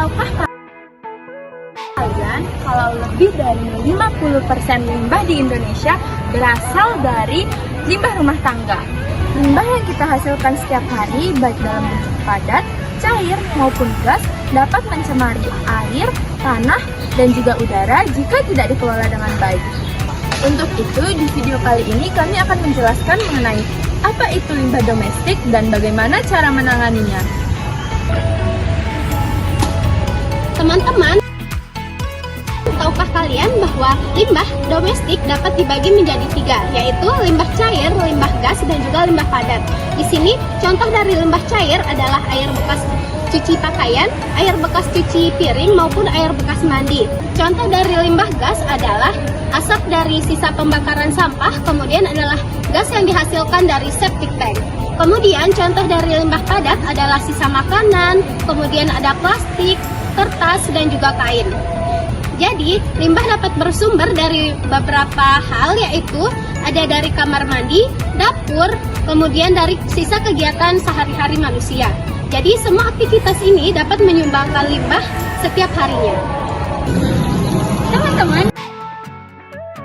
Tahukah kalian kalau lebih dari 50% limbah di Indonesia berasal dari limbah rumah tangga? Limbah yang kita hasilkan setiap hari, baik dalam bentuk padat, cair, maupun gas, dapat mencemari air, tanah, dan juga udara jika tidak dikelola dengan baik. Untuk itu, di video kali ini kami akan menjelaskan mengenai apa itu limbah domestik dan bagaimana cara menanganinya. Teman-teman, tahukah kalian bahwa limbah domestik dapat dibagi menjadi 3, yaitu limbah cair, limbah gas, dan juga limbah padat. Di sini, contoh dari limbah cair adalah air bekas cuci pakaian, air bekas cuci piring, maupun air bekas mandi. Contoh dari limbah gas adalah asap dari sisa pembakaran sampah, kemudian adalah gas yang dihasilkan dari septic tank. Kemudian contoh dari limbah padat adalah sisa makanan, kemudian ada plastik, kertas, dan juga kain. Jadi, limbah dapat bersumber dari beberapa hal, yaitu ada dari kamar mandi, dapur, kemudian dari sisa kegiatan sehari-hari manusia. Jadi, semua aktivitas ini dapat menyumbangkan limbah setiap harinya. Teman-teman,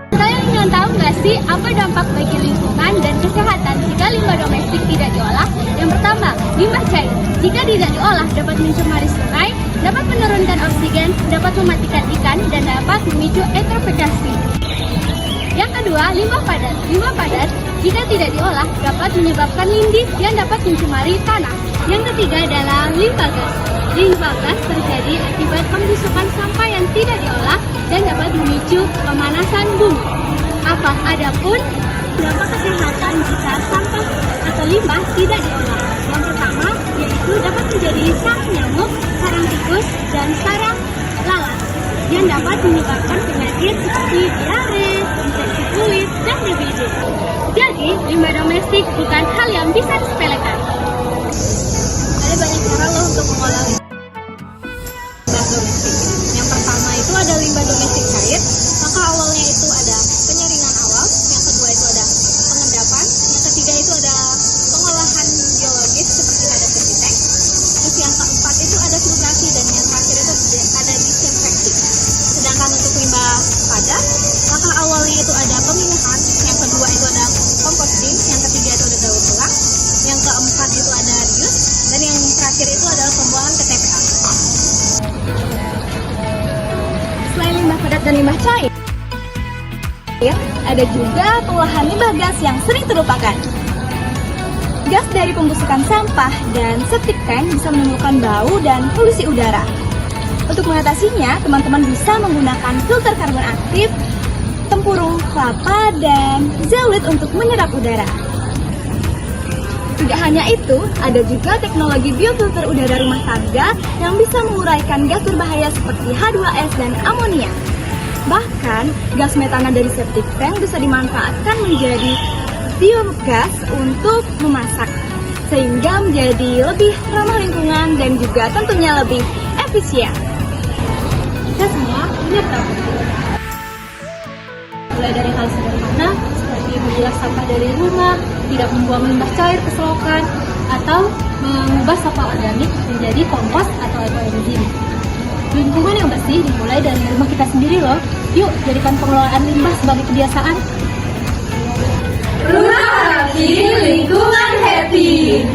kalian ingin tahu nggak sih apa dampak bagi lingkungan dan kesehatan jika limbah domestik tidak diolah? Yang pertama, limbah cair. Jika tidak diolah, dapat mencemari sungai, dapat menurunkan oksigen, dapat mematikan ikan, dan dapat memicu eutrofikasi. Yang kedua, limbah padat. Limbah padat, jika tidak diolah, dapat menyebabkan lindih yang dapat mencemari tanah. Yang ketiga adalah limbah gas. Limbah gas terjadi akibat pembusukan sampah yang tidak diolah dan dapat memicu pemanasan bumi. Adapun dampak kesehatan jika sampah atau limbah tidak diolah. Yang pertama, yaitu dapat menjadi sarang nyamuk, sarang tikus, dan sarang lalat yang dapat menyebabkan penyakit seperti diare, infeksi kulit, dan DBD. Jadi, limbah domestik bukan hal yang bisa disepelekan. Ada banyak cara loh untuk mengolah limbah domestik. Yang pertama itu ada limbah domestik cair. Maka awalnya itu ada penyaringan awal, yang kedua itu ada pengendapan, yang ketiga itu ada pengolahan biologis seperti ada septic tank. Terus yang keempat itu ada filtrasi, dan yang terakhir itu ada disinfeksi. Sedangkan untuk limbah padat, maka awalnya itu ada pemilahan, yang kedua itu ada composting, yang ketiga itu ada daur ulang, yang keempat itu ada reuse, dan yang terakhir itu adalah pembuangan ke TPA. Selain limbah padat dan limbah cair, ada juga pengolahan limbah gas yang sering terlupakan. Gas dari pembusukan sampah dan septic tank bisa menimbulkan bau dan polusi udara. Untuk mengatasinya, teman-teman bisa menggunakan filter karbon aktif, tempurung kelapa, dan zeolite untuk menyerap udara. Tidak hanya itu, ada juga teknologi biofilter udara rumah tangga yang bisa menguraikan gas berbahaya seperti H2S dan amonia. Bahkan, gas metana dari septic tank bisa dimanfaatkan menjadi biogas untuk memasak, sehingga menjadi lebih ramah lingkungan dan juga tentunya lebih efisien. Kita semua punya peran. Mulai dari hal sederhana seperti memilah sampah dari rumah, tidak membuang limbah cair ke selokan, atau mengubah sampah organik menjadi kompos atau ekoenzim. Lingkungan yang bersih dimulai dari rumah kita sendiri loh. Yuk, jadikan pengelolaan limbah sebagai kebiasaan. Rumah rapi, lingkungan happy.